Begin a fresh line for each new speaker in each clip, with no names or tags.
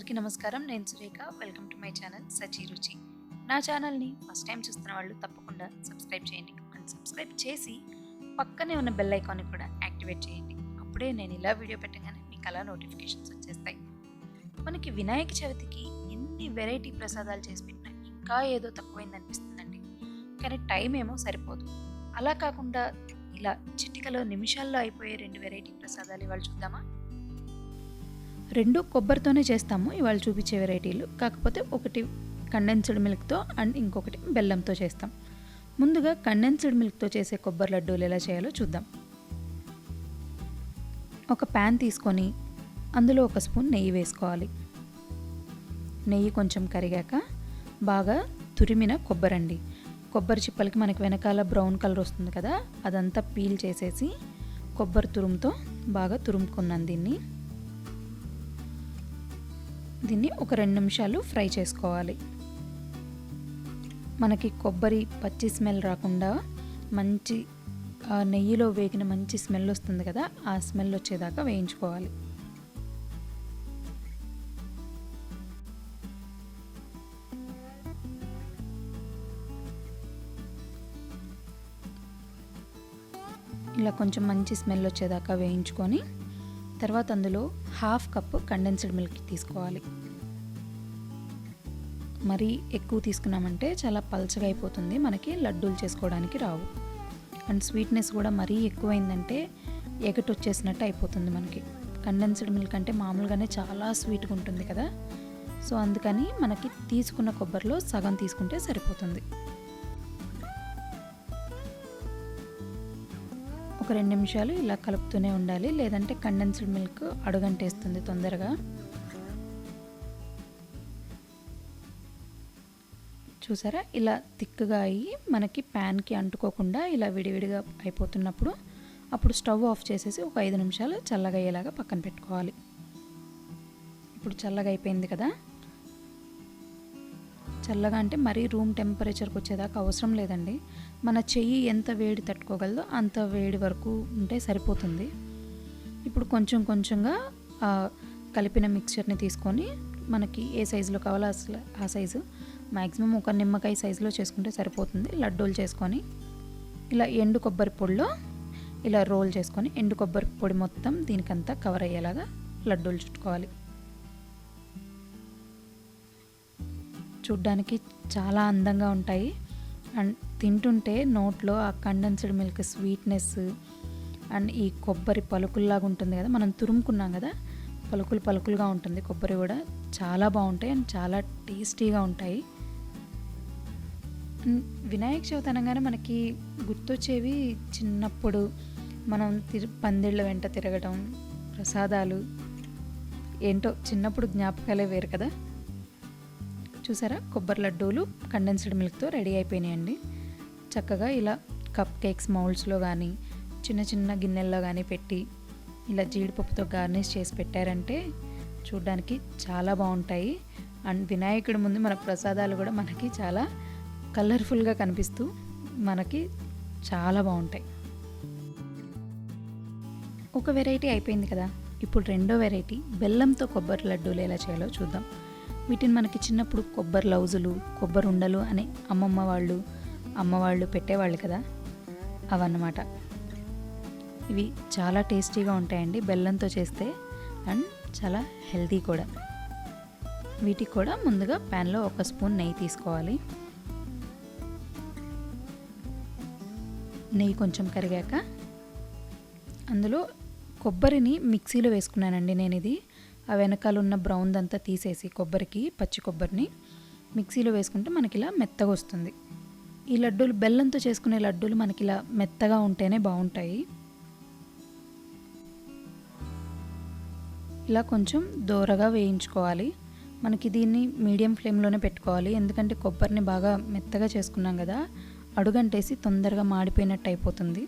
అందరికీ నమస్కారం. నేను Surekha. Welcome to my channel Sachi Ruchi. నా ఛానల్ని ఫస్ట్ టైం చూస్తున్న వాళ్ళు తప్పకుండా సబ్స్క్రైబ్ చేయండి. అండ్ సబ్స్క్రైబ్ చేసి పక్కనే ఉన్న బెల్ ఐకాన్ని కూడా యాక్టివేట్ చేయండి. అప్పుడే నేను ఇలా వీడియో పెట్టగానే మీకు అలా నోటిఫికేషన్స్ వచ్చేస్తాయి. మనకి వినాయక చవితికి ఎన్ని వెరైటీ ప్రసాదాలు చేసి పెట్టినా ఇంకా ఏదో తక్కువైంది అనిపిస్తుందండి. కానీ టైం ఏమో సరిపోదు. అలా కాకుండా ఇలా చిటికలో నిమిషాల్లో అయిపోయే 2 వెరైటీ ప్రసాదాలు ఇవాళ చూద్దామా? 2 కొబ్బరితోనే చేస్తాము ఇవాళ చూపించే వెరైటీలు. కాకపోతే ఒకటి కండెన్స్డ్ మిల్క్తో అండ్ ఇంకొకటి బెల్లంతో చేస్తాం. ముందుగా కండెన్స్డ్ మిల్క్తో చేసే కొబ్బరి లడ్డూలు ఎలా చేయాలో చూద్దాం. ఒక ప్యాన్ తీసుకొని అందులో 1 స్పూన్ నెయ్యి వేసుకోవాలి. నెయ్యి కొంచెం కరిగాక బాగా తురిమిన కొబ్బరి అండి. కొబ్బరి చిప్పలకి మనకి వెనకాల బ్రౌన్ కలర్ వస్తుంది కదా, అదంతా పీల్ చేసేసి కొబ్బరి తురుముతో బాగా తురుముకున్నాను. దీన్ని ఒక 2 నిమిషాలు ఫ్రై చేసుకోవాలి. మనకి కొబ్బరి పచ్చి స్మెల్ రాకుండా మంచి నెయ్యిలో వేగిన మంచి స్మెల్ వస్తుంది కదా, ఆ స్మెల్ వచ్చేదాకా వేయించుకోవాలి. ఇలా కొంచెం మంచి స్మెల్ వచ్చేదాకా వేయించుకొని తర్వాత అందులో 1/2 కప్పు కండెన్స్డ్ మిల్క్ తీసుకోవాలి. మరీ ఎక్కువ తీసుకున్నామంటే చాలా పల్చగా అయిపోతుంది, మనకి లడ్డూలు చేసుకోవడానికి రావు. అండ్ స్వీట్నెస్ కూడా మరీ ఎక్కువైందంటే ఎగటి వచ్చేసినట్టు అయిపోతుంది మనకి. కండెన్స్డ్ మిల్క్ అంటే మామూలుగానే చాలా స్వీట్గా ఉంటుంది కదా, సో అందుకని మనకి తీసుకున్న కొబ్బరిలో సగం తీసుకుంటే సరిపోతుంది. ఒక 2 నిమిషాలు ఇలా కలుపుతూనే ఉండాలి, లేదంటే కండెన్స్డ్ మిల్క్ అడుగంటేస్తుంది తొందరగా. చూసారా, ఇలా థిక్గా అయ్యి మనకి ప్యాన్కి అంటుకోకుండా ఇలా విడివిడిగా అయిపోతున్నప్పుడు అప్పుడు స్టవ్ ఆఫ్ చేసేసి ఒక 5 నిమిషాలు చల్లగా అయ్యేలాగా పక్కన పెట్టుకోవాలి. ఇప్పుడు చల్లగా అయిపోయింది కదా. చల్లగా అంటే మరీ రూమ్ టెంపరేచర్కి వచ్చేదాకా అవసరం లేదండి. మన చెయ్యి ఎంత వేడి తట్టుకోగలదో అంత వేడి వరకు ఉంటే సరిపోతుంది. ఇప్పుడు కొంచెం కొంచెంగా కలిపిన మిక్చర్ని తీసుకొని మనకి ఏ సైజులో కావాలో అసలు ఆ సైజు, మ్యాక్సిమం ఒక నిమ్మకాయ సైజులో చేసుకుంటే సరిపోతుంది. లడ్డూలు చేసుకొని ఇలా ఎండు కొబ్బరి పొడిలో ఇలా రోల్ చేసుకొని ఎండు కొబ్బరి పొడి మొత్తం దీనికంతా కవర్ అయ్యేలాగా లడ్డూలు చుట్టుకోవాలి. చూడ్డానికి చాలా అందంగా ఉంటాయి అండ్ తింటుంటే నోట్లో ఆ కండెన్స్డ్ మిల్క్ స్వీట్నెస్ అండ్ ఈ కొబ్బరి పలుకుల్లాగా ఉంటుంది కదా, మనం తురుముకున్నాం కదా, పలుకులు పలుకులుగా ఉంటుంది కొబ్బరి కూడా. చాలా బాగుంటాయి అండ్ చాలా టేస్టీగా ఉంటాయి. వినాయక చవితి అనగానే మనకి గుర్తొచ్చేవి చిన్నప్పుడు మనం పందిళ్ళ వెంట తిరగడం, ప్రసాదాలు, ఏంటో చిన్నప్పుడు జ్ఞాపకాలే వేరు కదా. చూసారా, కొబ్బరి లడ్డూలు కండెన్స్డ్ మిల్క్తో రెడీ అయిపోయినాయండి. చక్కగా ఇలా కప్ కేక్స్ మౌల్డ్స్లో కానీ చిన్న చిన్న గిన్నెల్లో కానీ పెట్టి ఇలా జీడిపప్పుతో గార్నిష్ చేసి పెట్టారంటే చూడ్డానికి చాలా బాగుంటాయి. అండ్ వినాయకుడి ముందు మన ప్రసాదాలు కూడా మనకి చాలా కలర్ఫుల్గా కనిపిస్తూ మనకి చాలా బాగుంటాయి. ఒక వెరైటీ అయిపోయింది కదా, ఇప్పుడు 2వ వెరైటీ బెల్లంతో కొబ్బరి లడ్డూలు ఎలా చేయాలో చూద్దాం. వీటిని మనకి చిన్నప్పుడు కొబ్బరి లౌజులు, కొబ్బరి ఉండలు అని అమ్మ వాళ్ళు పెట్టేవాళ్ళు కదా, అవన్నమాట. ఇవి చాలా టేస్టీగా ఉంటాయండి బెల్లంతో చేస్తే అండ్ చాలా హెల్తీ కూడా. వీటికి కూడా ముందుగా ప్యాన్లో 1 స్పూన్ నెయ్యి తీసుకోవాలి. నెయ్యి కొంచెం కరిగాక అందులో కొబ్బరిని మిక్సీలో వేసుకున్నానండి నేను. ఇది ఆ వెనకాల ఉన్న బ్రౌన్ దంతా తీసేసి కొబ్బరికి, పచ్చి కొబ్బరిని మిక్సీలో వేసుకుంటే మనకి ఇలా మెత్తగా వస్తుంది. ఈ లడ్డూలు బెల్లంతో చేసుకునే లడ్డూలు మనకి ఇలా మెత్తగా ఉంటేనే బాగుంటాయి. ఇలా కొంచెం దోరగా వేయించుకోవాలి. మనకి దీన్ని మీడియం ఫ్లేమ్లోనే పెట్టుకోవాలి, ఎందుకంటే కొబ్బరిని బాగా మెత్తగా చేసుకున్నాం కదా, అడుగంటేసి తొందరగా మాడిపోయినట్టు అయిపోతుంది.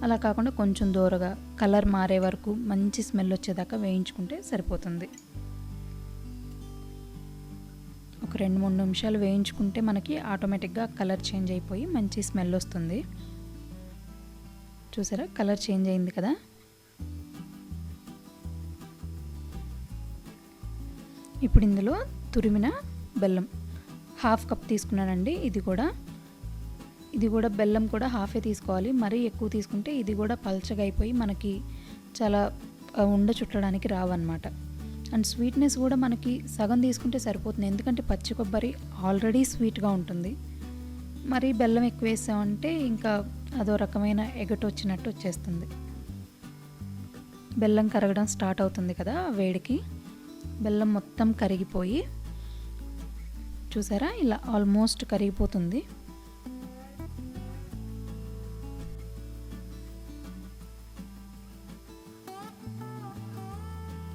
అలా కాకుండా కొంచెం దూరగా కలర్ మారే వరకు మంచి స్మెల్ వచ్చేదాకా వేయించుకుంటే సరిపోతుంది. ఒక 2-3 నిమిషాలు వేయించుకుంటే మనకి ఆటోమేటిక్గా కలర్ చేంజ్ అయిపోయి మంచి స్మెల్ వస్తుంది. చూసారా, కలర్ చేంజ్ అయింది కదా. ఇప్పుడు ఇందులో తురిమిన బెల్లం 1/2 కప్ తీసుకున్నానండి. ఇది కూడా బెల్లం కూడా హాఫే తీసుకోవాలి. మరీ ఎక్కువ తీసుకుంటే ఇది కూడా పల్చగా అయిపోయి మనకి చాలా ఉండ చుట్టడానికి రావన్నమాట. అండ్ స్వీట్నెస్ కూడా మనకి సగం తీసుకుంటే సరిపోతుంది, ఎందుకంటే పచ్చి కొబ్బరి ఆల్రెడీ స్వీట్గా ఉంటుంది. మరి బెల్లం ఎక్కువ వేసామంటే ఇంకా అదో రకమైన ఎగటు వచ్చినట్టు వచ్చేస్తుంది. బెల్లం కరగడం స్టార్ట్ అవుతుంది కదా వేడికి. బెల్లం మొత్తం కరిగిపోయి చూసారా ఇలా ఆల్మోస్ట్ కరిగిపోతుంది.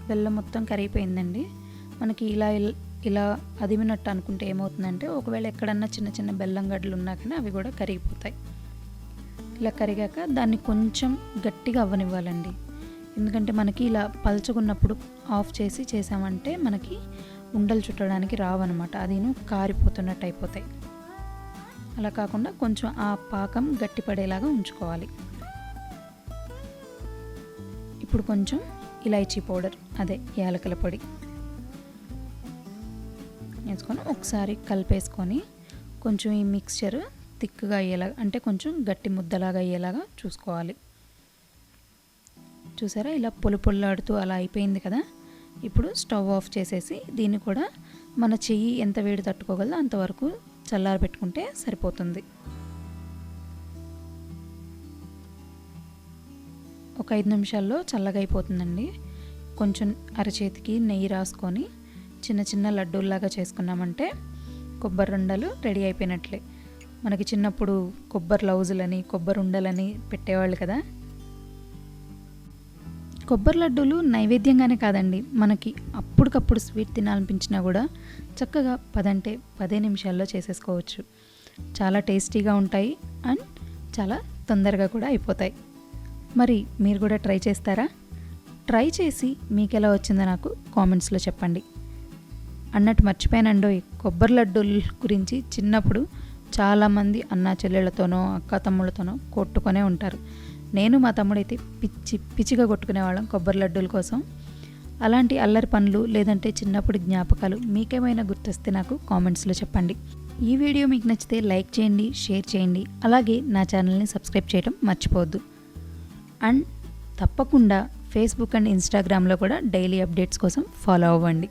బెల్లం మొత్తం కరిగిపోయిందండి. మనకి ఇలా అదిమినట్టు అనుకుంటే ఏమవుతుందంటే ఒకవేళ ఎక్కడన్నా చిన్న చిన్న బెల్లం గడ్డలు ఉన్నా కానీ అవి కూడా కరిగిపోతాయి. ఇలా కరిగాక దాన్ని కొంచెం గట్టిగా అవ్వనివ్వాలండి. ఎందుకంటే మనకి ఇలా పల్చగున్నప్పుడు ఆఫ్ చేసి చేసామంటే మనకి ఉండలు చుట్టడానికి రావన్నమాట, అదిను కారిపోతున్నట్టు అయిపోతాయి. అలా కాకుండా కొంచెం ఆ పాకం గట్టిపడేలాగా ఉంచుకోవాలి. ఇప్పుడు కొంచెం ఇలైచీ పౌడర్, అదే యాలకుల పొడి వేసుకొని ఒకసారి కలిపేసుకొని కొంచెం ఈ మిక్స్చర్ థిక్గా అయ్యేలాగా, అంటే కొంచెం గట్టి ముద్దలాగా అయ్యేలాగా చూసుకోవాలి. చూసారా ఇలా పొల్లాడుతూ అలా అయిపోయింది కదా. ఇప్పుడు స్టవ్ ఆఫ్ చేసేసి దీన్ని కూడా మన చెయ్యి ఎంత వేడి తట్టుకోగలదో అంతవరకు చల్లారబెట్టుకుంటే సరిపోతుంది. ఒక 5 నిమిషాల్లో చల్లగా అయిపోతుందండి. కొంచెం అరచేతికి నెయ్యి రాసుకొని చిన్న చిన్న లడ్డూల్లాగా చేసుకున్నామంటే కొబ్బరి ఉండలు రెడీ అయిపోయినట్లే. మనకి చిన్నప్పుడు కొబ్బరి లౌజులని కొబ్బరి ఉండలని పెట్టేవాళ్ళు కదా. కొబ్బరి లడ్డూలు నైవేద్యంగానే కాదండి, మనకి అప్పటికప్పుడు స్వీట్ తినాలనిపించినా కూడా చక్కగా 10 నిమిషాల్లో చేసేసుకోవచ్చు. చాలా టేస్టీగా ఉంటాయి అండ్ చాలా తొందరగా కూడా అయిపోతాయి. మరి మీరు కూడా ట్రై చేస్తారా? ట్రై చేసి మీకు ఎలా వచ్చిందో నాకు కామెంట్స్లో చెప్పండి. అన్నట్టు మర్చిపోయానండోయ్, కొబ్బరి లడ్డూల గురించి చిన్నప్పుడు చాలామంది అన్నా చెల్లెళ్ళతోనో అక్క తమ్ముళ్ళతోనో కొట్టుకొనే ఉంటారు. నేను మా తమ్ముడైతే పిచ్చిగా కొట్టుకునేవాళ్ళం కొబ్బరి లడ్డూల కోసం. అలాంటి అల్లరి పనులు లేదంటే చిన్నప్పుడు జ్ఞాపకాలు మీకేమైనా గుర్తొస్తే నాకు కామెంట్స్లో చెప్పండి. ఈ వీడియో మీకు నచ్చితే లైక్ చేయండి, షేర్ చేయండి, అలాగే నా ఛానల్ని సబ్స్క్రైబ్ చేయడం మర్చిపోవద్దు. అండ్ తప్పకుండా ఫేస్బుక్ అండ్ ఇన్స్టాగ్రామ్లో కూడా డైలీ అప్డేట్స్ కోసం ఫాలో అవ్వండి.